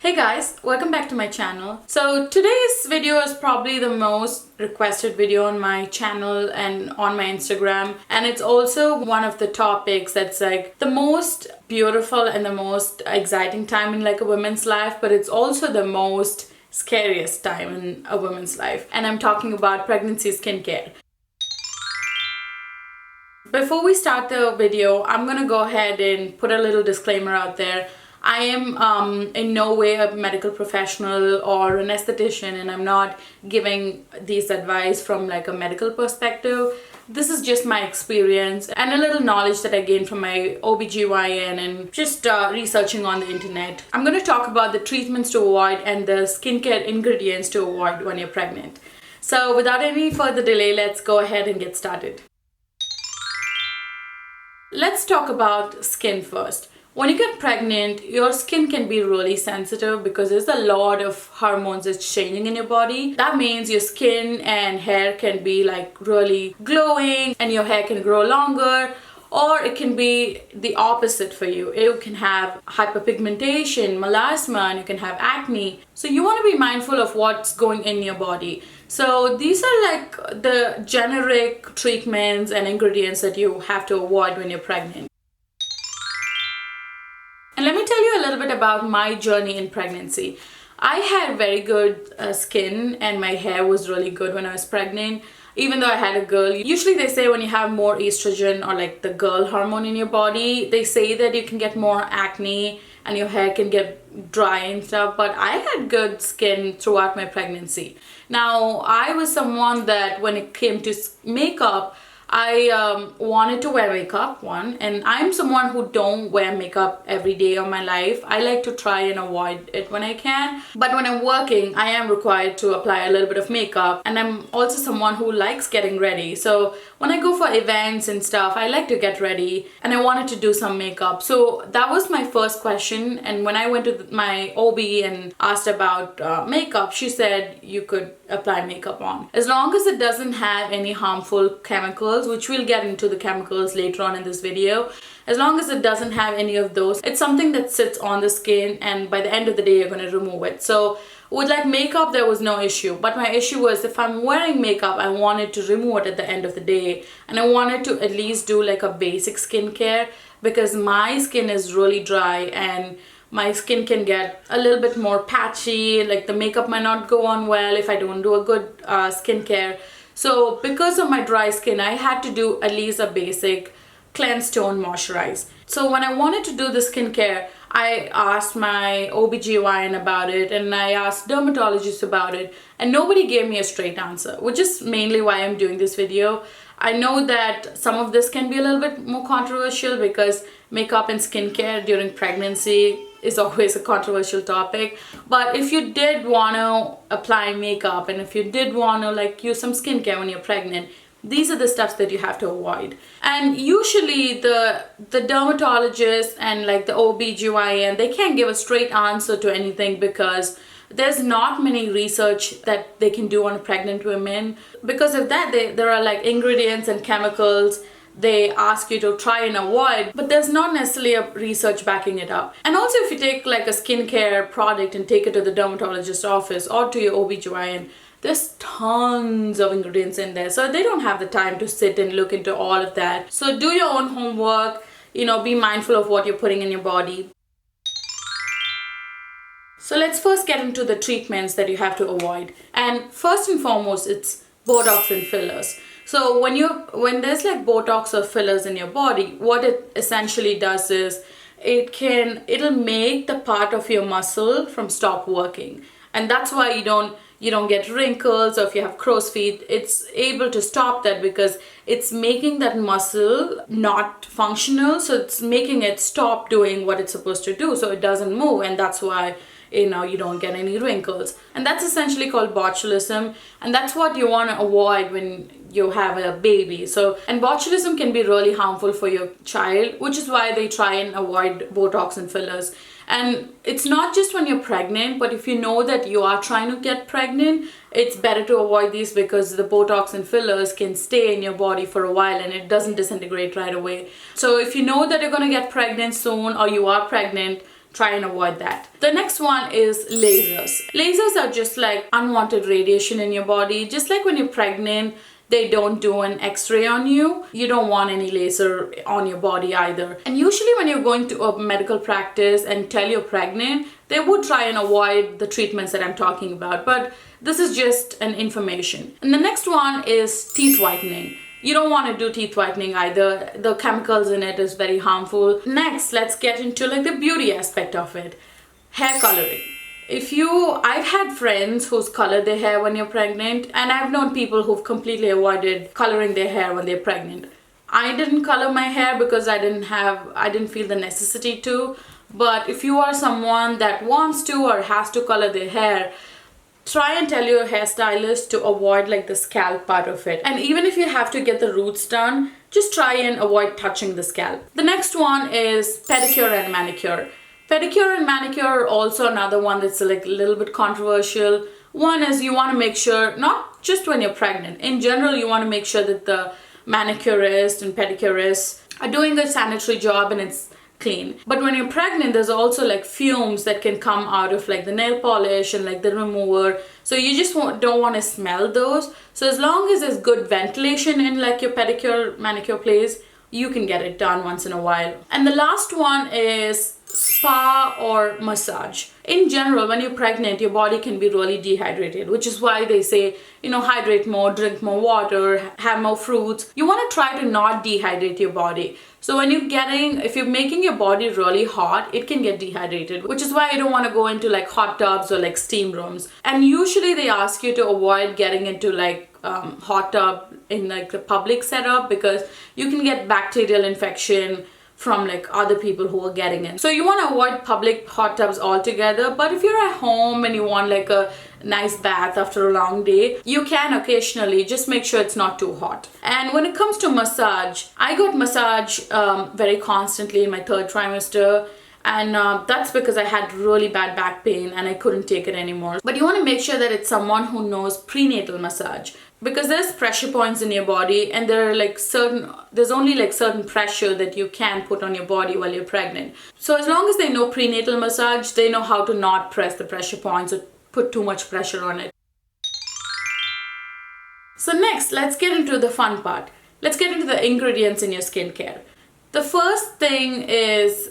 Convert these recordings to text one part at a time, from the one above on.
Hey guys, welcome back to my channel. So today's video is probably the most requested video on my channel and on my Instagram, and it's also one of the topics that's like the most beautiful and the most exciting time in like a woman's life, but it's also the most scariest time in a woman's life, and I'm talking about pregnancy skincare. Before we start the video, I'm gonna go ahead and put a little disclaimer out there. I am in no way a medical professional or an esthetician, and I'm not giving these advice from like a medical perspective. This is just my experience and a little knowledge that I gained from my OBGYN and just researching on the internet. I'm going to talk about the treatments to avoid and the skincare ingredients to avoid when you're pregnant. So without any further delay, let's go ahead and get started. Let's talk about skin first. When you get pregnant, your skin can be really sensitive because there's a lot of hormones that's changing in your body. That means your skin and hair can be like really glowing and your hair can grow longer, or it can be the opposite for you. You can have hyperpigmentation, melasma, and you can have acne. So you want to be mindful of what's going in your body. So these are like the generic treatments and ingredients that you have to avoid when you're pregnant. And let me tell you a little bit about my journey in pregnancy. I had very good skin and my hair was really good when I was pregnant, even though I had a girl. Usually they say when you have more estrogen or like the girl hormone in your body, they say that you can get more acne and your hair can get dry and stuff, but I had good skin throughout my pregnancy. Now, I was someone that when it came to makeup, I wanted to wear makeup, and I'm someone who don't wear makeup every day of my life. I like to try and avoid it when I can, but when I'm working, I am required to apply a little bit of makeup, and I'm also someone who likes getting ready. So when I go for events and stuff, I like to get ready, and I wanted to do some makeup. So that was my first question, and when I went to my OB and asked about makeup, she said you could apply makeup on, as long as it doesn't have any harmful chemicals, which we'll get into the chemicals later on in this video. As long as it doesn't have any of those, it's something that sits on the skin, and by the end of the day you're going to remove it. So with like makeup, there was no issue, but my issue was if I'm wearing makeup, I wanted to remove it at the end of the day, and I wanted to at least do like a basic skincare because my skin is really dry and my skin can get a little bit more patchy, like the makeup might not go on well if I don't do a good skincare. So because of my dry skin, I had to do at least a basic cleanse, tone, moisturize. So when I wanted to do the skincare, I asked my OBGYN about it, and I asked dermatologists about it, and nobody gave me a straight answer, which is mainly why I'm doing this video. I know that some of this can be a little bit more controversial because makeup and skincare during pregnancy is always a controversial topic, but if you did want to apply makeup and if you did want to like use some skincare when you're pregnant, these are the steps that you have to avoid. And usually the dermatologist and like the OBGYN, they can't give a straight answer to anything because there's not many research that they can do on pregnant women. Because of that, there are like ingredients and chemicals they ask you to try and avoid, but there's not necessarily a research backing it up. And also if you take like a skincare product and take it to the dermatologist's office or to your OBGYN, there's tons of ingredients in there, so they don't have the time to sit and look into all of that. So do your own homework, be mindful of what you're putting in your body. So let's first get into the treatments that you have to avoid. And first and foremost, it's Botox and fillers. So when there's like Botox or fillers in your body, what it essentially does is it'll make the part of your muscle from stop working. And that's why you don't get wrinkles, or if you have crow's feet, it's able to stop that because it's making that muscle not functional. So it's making it stop doing what it's supposed to do, so it doesn't move, and that's why you don't get any wrinkles. And that's essentially called botulism, and that's what you want to avoid when you have a baby. So, and botulism can be really harmful for your child, which is why they try and avoid Botox and fillers. And it's not just when you're pregnant, but if you know that you are trying to get pregnant, it's better to avoid these because the Botox and fillers can stay in your body for a while and it doesn't disintegrate right away. So if you know that you're going to get pregnant soon or you are pregnant, try and avoid that. The next one is lasers. Lasers are just like unwanted radiation in your body. Just like when you're pregnant, they don't do an x-ray on you. You don't want any laser on your body either. And usually when you're going to a medical practice and tell you're pregnant, they would try and avoid the treatments that I'm talking about. But this is just an information. And the next one is teeth whitening. You don't want to do teeth whitening either. The chemicals in it is very harmful. Next, let's get into like the beauty aspect of it. Hair coloring. I've had friends who's colored their hair when you're pregnant, and I've known people who've completely avoided coloring their hair when they're pregnant. I didn't color my hair because I didn't feel the necessity to. But if you are someone that wants to or has to color their hair, try and tell your hairstylist to avoid like the scalp part of it. And even if you have to get the roots done, just try and avoid touching the scalp. The next one is pedicure and manicure. Pedicure and manicure are also another one that's like a little bit controversial. One is you want to make sure, not just when you're pregnant, in general you want to make sure that the manicurist and pedicurist are doing a sanitary job and it's clean. But when you're pregnant, there's also like fumes that can come out of like the nail polish and like the remover. So you just don't want to smell those. So as long as there's good ventilation in like your pedicure, manicure place, you can get it done once in a while. And the last one is spa or massage. In general, when you're pregnant, your body can be really dehydrated, which is why they say, hydrate more, drink more water, have more fruits. You want to try to not dehydrate your body. So if you're making your body really hot, it can get dehydrated, which is why you don't want to go into like hot tubs or like steam rooms. And usually they ask you to avoid getting into like hot tub in like the public setup because you can get bacterial infection from like other people who are getting it. So you want to avoid public hot tubs altogether. But if you're at home and you want like a nice bath after a long day, you can occasionally, just make sure it's not too hot. And when it comes to massage, I got massage very constantly in my third trimester. And that's because I had really bad back pain and I couldn't take it anymore. But you want to make sure that it's someone who knows prenatal massage, because there's pressure points in your body and there's only like certain pressure that you can put on your body while you're pregnant. So as long as they know prenatal massage, they know how to not press the pressure points or put too much pressure on it. So next, let's get into the fun part. Let's get into the ingredients in your skincare. The first thing is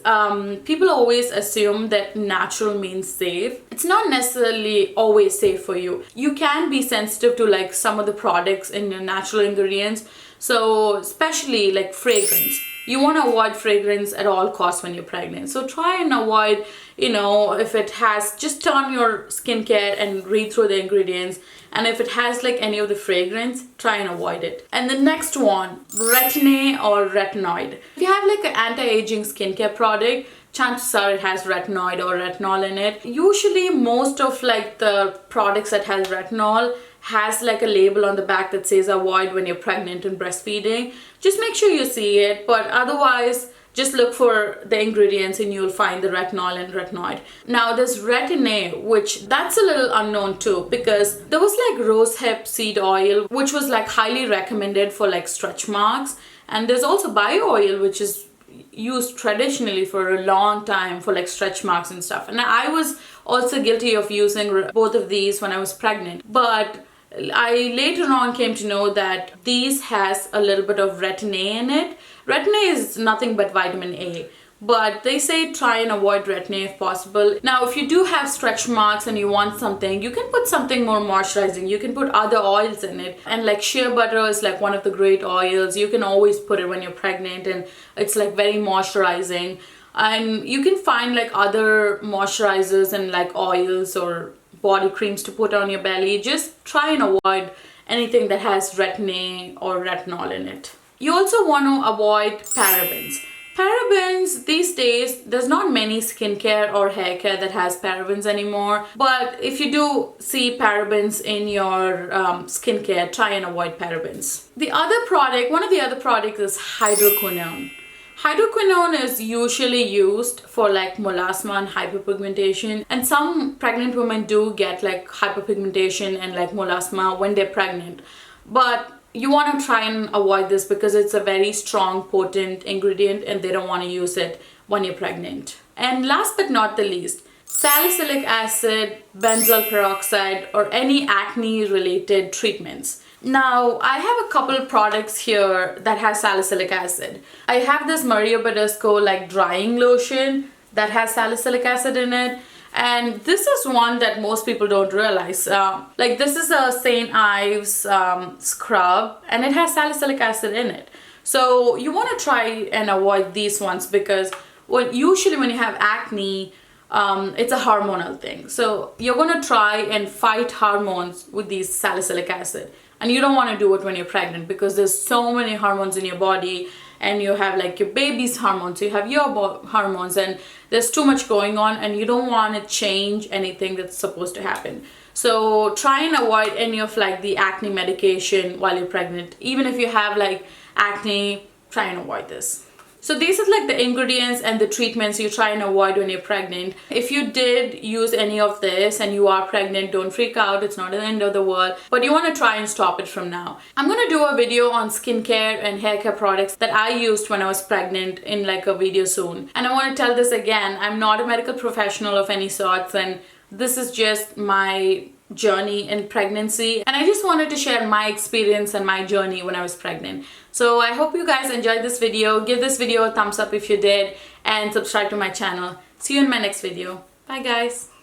people always assume that natural means safe. It's not necessarily always safe for you. You can be sensitive to like some of the products in your natural ingredients. So especially like fragrance. You want to avoid fragrance at all costs when you're pregnant. So try and avoid, if it has, just turn your skincare and read through the ingredients. And if it has like any of the fragrance, try and avoid it. And the next one, retin-A or retinoid. If you have like an anti-aging skincare product, chances are it has retinoid or retinol in it. Usually most of like the products that has retinol has like a label on the back that says avoid when you're pregnant and breastfeeding. Just make sure you see it, but otherwise just look for the ingredients and you'll find the retinol and retinoid. Now there's retin-A, which that's a little unknown too, because there was like rosehip seed oil, which was like highly recommended for like stretch marks. And there's also bio oil, which is used traditionally for a long time for like stretch marks and stuff. And I was also guilty of using both of these when I was pregnant. But I later on came to know that these has a little bit of retin-A in it. Retin-A is nothing but vitamin A, but they say try and avoid retin-A if possible. Now, if you do have stretch marks and you want something, you can put something more moisturizing. You can put other oils in it. And like shea butter is like one of the great oils. You can always put it when you're pregnant and it's like very moisturizing. And you can find like other moisturizers and like oils or body creams to put on your belly. Just try and avoid anything that has retin-A or retinol in it. You also want to avoid parabens. Parabens, these days, there's not many skincare or hair care that has parabens anymore. But if you do see parabens in your skincare, try and avoid parabens. One of the other products is hydroquinone. Hydroquinone is usually used for like melasma and hyperpigmentation, and some pregnant women do get like hyperpigmentation and like melasma when they're pregnant. But you want to try and avoid this because it's a very strong, potent ingredient and they don't want to use it when you're pregnant. And last but not the least, salicylic acid, benzoyl peroxide, or any acne related treatments. Now, I have a couple products here that has salicylic acid. I have this Maria Badescu like drying lotion that has salicylic acid in it. And this is one that most people don't realize. Like this is a St. Ives scrub and it has salicylic acid in it. So you want to try and avoid these ones because usually when you have acne, it's a hormonal thing. So you're going to try and fight hormones with these salicylic acid. And you don't want to do it when you're pregnant because there's so many hormones in your body, and you have like your baby's hormones, you have your hormones, and there's too much going on and you don't want to change anything that's supposed to happen. So try and avoid any of like the acne medication while you're pregnant. Even if you have like acne, try and avoid this. So these are like the ingredients and the treatments you try and avoid when you're pregnant. If you did use any of this and you are pregnant, don't freak out. It's not the end of the world, but you want to try and stop it from now. I'm going to do a video on skincare and hair care products that I used when I was pregnant in like a video soon. And I want to tell this again, I'm not a medical professional of any sorts, and this is just my journey in pregnancy, and I just wanted to share my experience and my journey when I was pregnant. So I hope you guys enjoyed this video. Give this video a thumbs up if you did, and subscribe to my channel. See you in my next video. Bye guys.